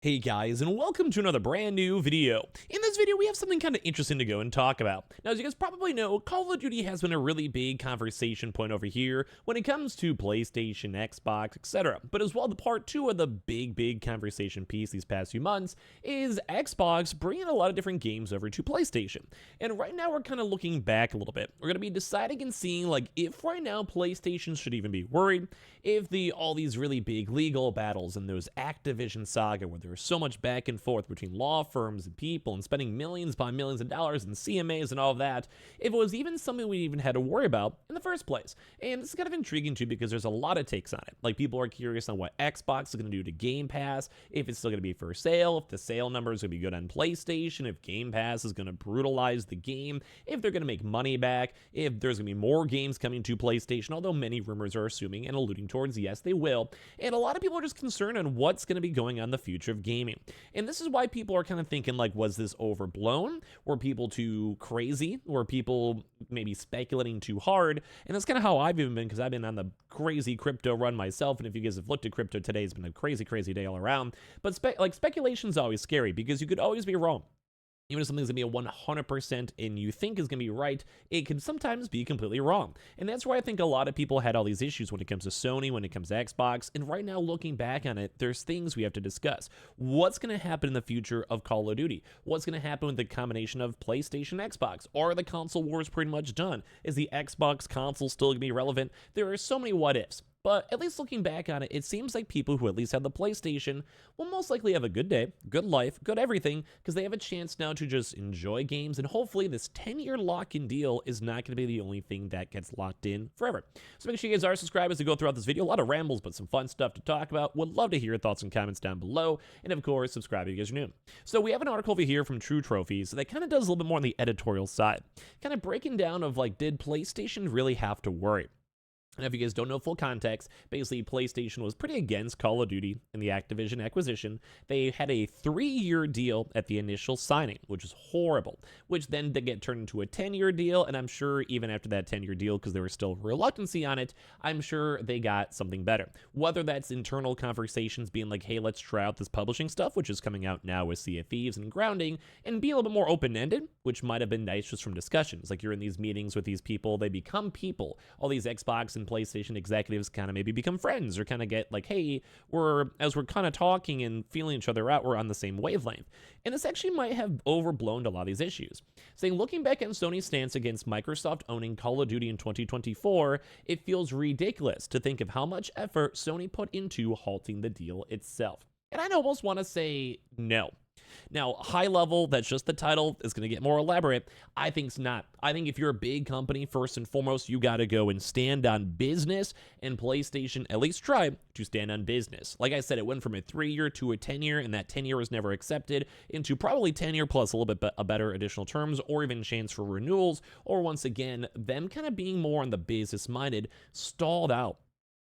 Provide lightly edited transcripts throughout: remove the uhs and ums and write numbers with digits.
Hey guys, and welcome to another brand new video. In this video, we have something kind of interesting to go and talk about. Now, as you guys probably know, Call of Duty has been a really big conversation point over here when it comes to PlayStation, Xbox, etc. But as well, the part two of the big conversation piece these past few months is Xbox bringing a lot of different games over to PlayStation. And right now, we're kind of looking back a little bit. We're going to be deciding and seeing, like, if right now PlayStation should even be worried, if all these really big legal battles and those Activision saga where there's so much back and forth between law firms and people and spending millions upon millions of dollars and CMAs and all of that, if it was even something we even had to worry about in the first place. And this is kind of intriguing too because there's a lot of takes on it. Like, people are curious on what Xbox is going to do to Game Pass, if it's still going to be for sale, if the sale numbers are going to be good on PlayStation, if Game Pass is going to brutalize the game, if they're going to make money back, if there's going to be more games coming to PlayStation, although many rumors are assuming and alluding towards yes, they will. And a lot of people are just concerned on what's going to be going on in the future of gaming. And this is why people are kind of thinking, like, was this overblown? Were people too crazy? Were people maybe speculating too hard? And that's kind of how I've even been, because I've been on the crazy crypto run myself. And if you guys have looked at crypto today, it's been a crazy day all around. But speculation is always scary because you could always be wrong. Even if something's going to be a 100% and you think is going to be right, it can sometimes be completely wrong. And that's why I think a lot of people had all these issues when it comes to Sony, when it comes to Xbox. And right now, looking back on it, there's things we have to discuss. What's going to happen in the future of Call of Duty? What's going to happen with the combination of PlayStation, Xbox? Are the console wars pretty much done? Is the Xbox console still going to be relevant? There are so many what ifs. But at least looking back on it, it seems like people who at least have the PlayStation will most likely have a good day, good life, good everything, because they have a chance now to just enjoy games, and hopefully this 10-year lock-in deal is not going to be the only thing that gets locked in forever. So make sure you guys are subscribed as we go throughout this video. A lot of rambles, but some fun stuff to talk about. Would love to hear your thoughts and comments down below, and of course, subscribe if you guys are new. So we have an article over here from True Trophies that kind of does a little bit more on the editorial side, kind of breaking down of, like, did PlayStation really have to worry? And if you guys don't know full context, basically PlayStation was pretty against Call of Duty and the Activision acquisition. They had a 3-year deal at the initial signing, which is horrible, which then did get turned into a 10-year deal. And I'm sure even after that 10-year deal, because there was still reluctancy on it, I'm sure they got something better. Whether that's internal conversations being like, hey, let's try out this publishing stuff, which is coming out now with Sea of Thieves and Grounding, and be a little bit more open-ended, which might have been nice just from discussions. Like, you're in these meetings with these people, they become people. All these Xbox and PlayStation executives kind of maybe become friends or kind of get like, hey, as we're kind of talking and feeling each other out, we're on the same wavelength. And this actually might have overblown a lot of these issues. Saying, looking back on Sony's stance against Microsoft owning Call of Duty in 2024, it feels ridiculous to think of how much effort Sony put into halting the deal itself. And I'd almost want to say no. Now, high level, that's just the title, is going to get more elaborate. I think it's not. I think if you're a big company, first and foremost, you got to go and stand on business, and PlayStation at least tried to stand on business. Like I said, it went from a 3-year to a 10-year, and that 10-year was never accepted into probably 10-year plus a little bit a better additional terms or even chance for renewals, or once again, them kind of being more on the business-minded, stalled out.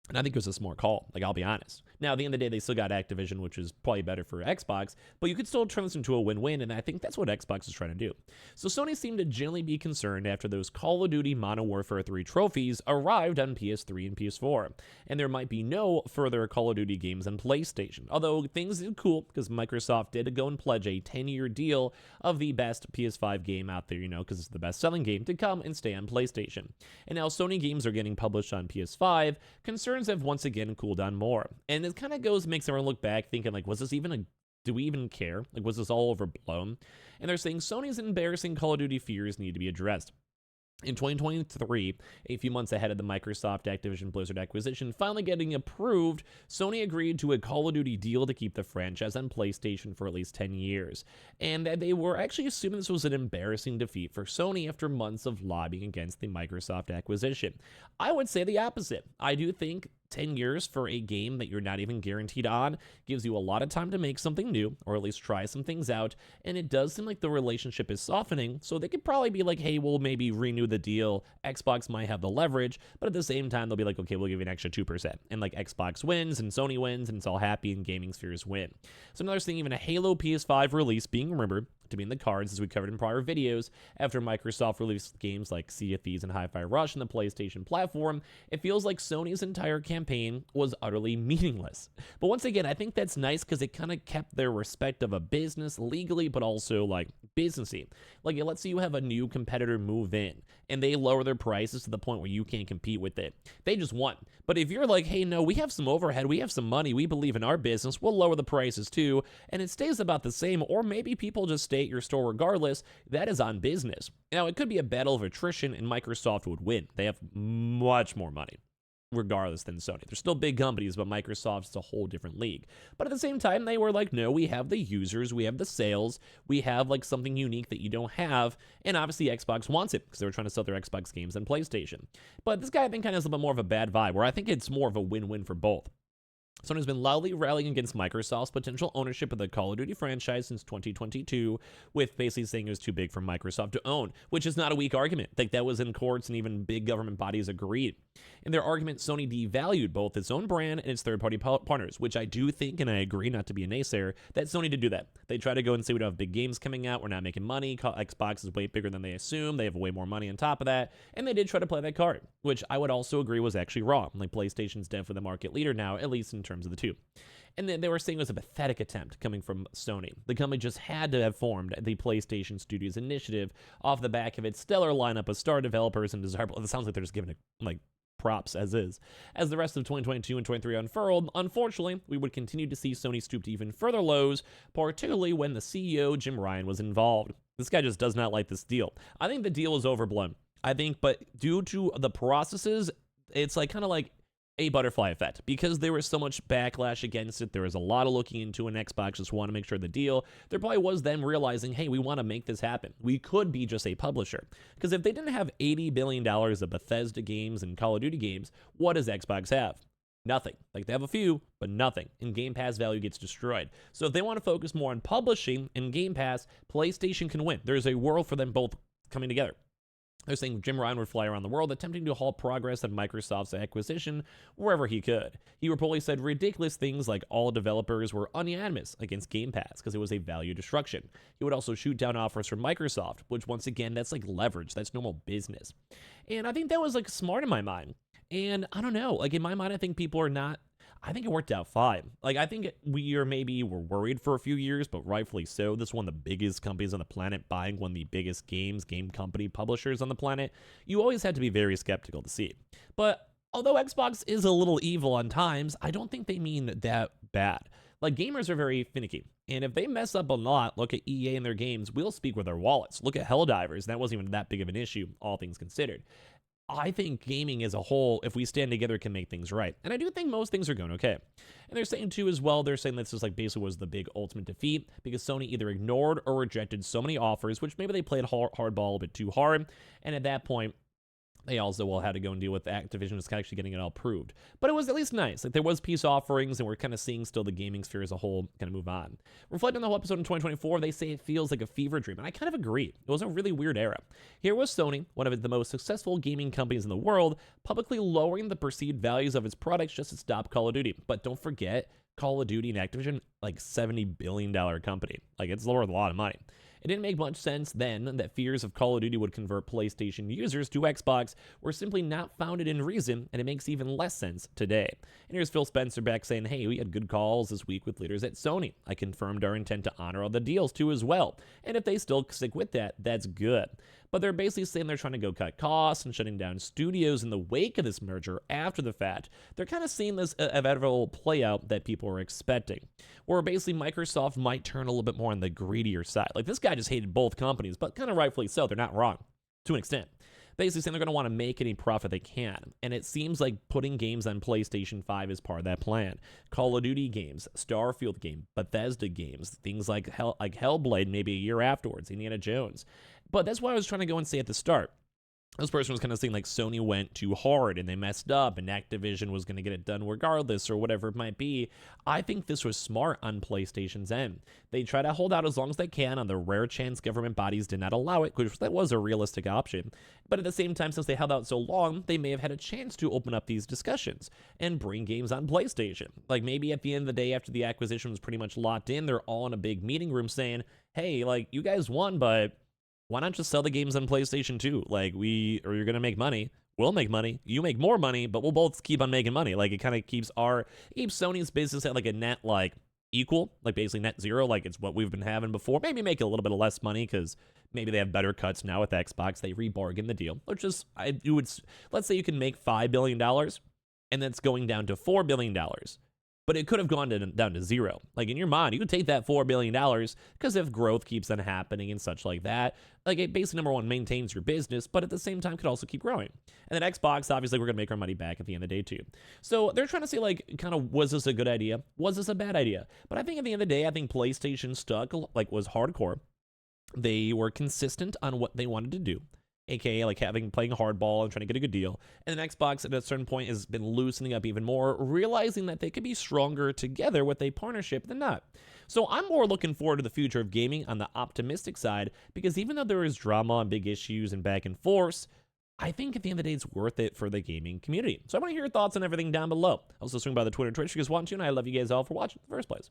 And I think it was a smart call, like, I'll be honest. Now, at the end of the day, they still got Activision, which is probably better for Xbox, but you could still turn this into a win-win, and I think that's what Xbox is trying to do. So Sony seemed to generally be concerned after those Call of Duty Modern Warfare 3 trophies arrived on PS3 and PS4, and there might be no further Call of Duty games on PlayStation. Although things did cool, because Microsoft did go and pledge a 10-year deal of the best PS5 game out there, because it's the best-selling game to come and stay on PlayStation. And now Sony games are getting published on PS5, concerns have once again cooled down more. And it kind of makes everyone look back thinking, like, was this even do we even care? Like, was this all overblown? And they're saying Sony's embarrassing Call of Duty fears need to be addressed. In 2023, a few months ahead of the Microsoft Activision Blizzard acquisition finally getting approved, Sony agreed to a Call of Duty deal to keep the franchise on PlayStation for at least 10 years. And they were actually assuming this was an embarrassing defeat for Sony after months of lobbying against the Microsoft acquisition. I would say the opposite. I do think 10 years for a game that you're not even guaranteed on gives you a lot of time to make something new, or at least try some things out, and it does seem like the relationship is softening, so they could probably be like, hey, we'll maybe renew the deal. Xbox might have the leverage, but at the same time, they'll be like, okay, we'll give you an extra 2%, and like Xbox wins, and Sony wins, and it's all happy, and gaming spheres win. So now they're seeing even a Halo PS5 release being rumored, to be in the cards, as we covered in prior videos. After Microsoft released games like Sea of Thieves and Hi-Fi Rush on the PlayStation platform, it feels like Sony's entire campaign was utterly meaningless. But once again, I think that's nice because it kind of kept their respect of a business legally, but also like businessy. Like it lets you have a new competitor move in, and they lower their prices to the point where you can't compete with it. They just won. But if you're like, hey, no, we have some overhead, we have some money, we believe in our business, we'll lower the prices too, and it stays about the same, or maybe people just stay at your store regardless, that is on business. Now, it could be a battle of attrition, and Microsoft would win. They have much more money, regardless, than Sony. They're still big companies, but Microsoft's a whole different league. But at the same time, they were like, no, we have the users, we have the sales, we have like something unique that you don't have, and obviously Xbox wants it because they were trying to sell their Xbox games on PlayStation. But this guy, I think, kind of has a little bit more of a bad vibe, where I think it's more of a win-win for both. Sony's been loudly rallying against Microsoft's potential ownership of the Call of Duty franchise since 2022, with basically saying it was too big for Microsoft to own, which is not a weak argument. Like, that was in courts, and even big government bodies agreed. In their argument, Sony devalued both its own brand and its third-party partners, which I do think, and I agree, not to be a naysayer, that Sony did do that. They try to go and say we don't have big games coming out, we're not making money, Xbox is way bigger than they assume, they have way more money on top of that, and they did try to play that card, which I would also agree was actually wrong. Like, PlayStation's definitely the market leader now, at least in terms of the two. And then they were saying it was a pathetic attempt coming from Sony. The company just had to have formed the PlayStation Studios initiative off the back of its stellar lineup of star developers and desirable. It sounds like they're just giving it like props as is. As the rest of 2022 and 23 unfurled, unfortunately, we would continue to see Sony stoop to even further lows, particularly when the CEO, Jim Ryan, was involved. This guy just does not like this deal. I think the deal is overblown. But due to the processes, it's like kind of like a butterfly effect, because there was so much backlash against it. There was a lot of looking into, and Xbox just want to make sure the deal. There probably was them realizing, hey, we want to make this happen. We could be just a publisher, because if they didn't have $80 billion of Bethesda games and Call of Duty games, what does Xbox have? Nothing. Like, they have a few, but nothing. And Game Pass value gets destroyed. So if they want to focus more on publishing and Game Pass, PlayStation can win. There's a world for them both coming together. They're saying Jim Ryan would fly around the world, attempting to halt progress on Microsoft's acquisition wherever he could. He reportedly said ridiculous things like all developers were unanimous against Game Pass because it was a value destruction. He would also shoot down offers from Microsoft, which, once again, that's like leverage. That's normal business. And I think that was like smart in my mind. And I don't know, like in my mind, I think people are not. I think it worked out fine. Like, I think were worried for a few years, but rightfully so. This is one of the biggest companies on the planet buying one of the biggest game company publishers on the planet. You always had to be very skeptical to see it. But although Xbox is a little evil on times, I don't think they mean that bad. Like, gamers are very finicky. And if they mess up a lot, look at EA and their games, we'll speak with their wallets. Look at Helldivers. That wasn't even that big of an issue, all things considered. I think gaming as a whole, if we stand together, can make things right. And I do think most things are going okay. And they're saying, too, as well, they're saying this is like basically was the big ultimate defeat because Sony either ignored or rejected so many offers, which maybe they played hardball a bit too hard. And at that point, they also had to go and deal with Activision just actually getting it all proved. But it was at least nice. Like, there was peace offerings, and we're kind of seeing still the gaming sphere as a whole kind of move on. Reflecting on the whole episode in 2024, they say it feels like a fever dream, and I kind of agree. It was a really weird era. Here was Sony, one of the most successful gaming companies in the world, publicly lowering the perceived values of its products just to stop Call of Duty. But don't forget, Call of Duty and Activision, like $70 billion company. Like, it's worth a lot of money. It didn't make much sense then that fears of Call of Duty would convert PlayStation users to Xbox were simply not founded in reason, and it makes even less sense today. And here's Phil Spencer back saying, hey, we had good calls this week with leaders at Sony. I confirmed our intent to honor all the deals too as well. And if they still stick with that, that's good. But they're basically saying they're trying to go cut costs and shutting down studios in the wake of this merger after the fact. They're kind of seeing this inevitable play out that people are expecting, where basically Microsoft might turn a little bit more on the greedier side. Like, this guy just hated both companies, but kind of rightfully so. They're not wrong to an extent. Basically saying they're going to want to make any profit they can. And it seems like putting games on PlayStation 5 is part of that plan. Call of Duty games, Starfield game, Bethesda games, things like Hellblade maybe a year afterwards, Indiana Jones. But that's what I was trying to go and say at the start. This person was kind of saying like Sony went too hard and they messed up and Activision was going to get it done regardless or whatever it might be. I think this was smart on PlayStation's end. They try to hold out as long as they can on the rare chance government bodies did not allow it, which that was a realistic option. But at the same time, since they held out so long, they may have had a chance to open up these discussions and bring games on PlayStation. Like, maybe at the end of the day, after the acquisition was pretty much locked in, they're all in a big meeting room saying, hey, like, you guys won, but why not just sell the games on PlayStation 2? Like, or you're gonna make money. We'll make money. You make more money, but we'll both keep on making money. Like, it kind of keeps Sony's business at like a net like equal, like basically net zero, like it's what we've been having before. Maybe make a little bit of less money because maybe they have better cuts now with Xbox. They rebargain the deal. Let's say you can make $5 billion, and that's going down to $4 billion. But it could have gone down to zero. Like, in your mind, you could take that $4 billion because if growth keeps on happening and such like that, like, it basically, number one, maintains your business, but at the same time could also keep growing. And then Xbox, obviously, we're going to make our money back at the end of the day, too. So they're trying to say, like, kind of, was this a good idea? Was this a bad idea? But I think at the end of the day, I think PlayStation stuck, like, was hardcore. They were consistent on what they wanted to do, aka like playing hardball and trying to get a good deal. And then Xbox at a certain point has been loosening up even more, realizing that they could be stronger together with a partnership than not. So I'm more looking forward to the future of gaming on the optimistic side, because even though there is drama and big issues and back and forth, I think at the end of the day, it's worth it for the gaming community. So I want to hear your thoughts on everything down below. Also swing by the Twitter and Twitch if you guys want to, and I love you guys all for watching in the first place.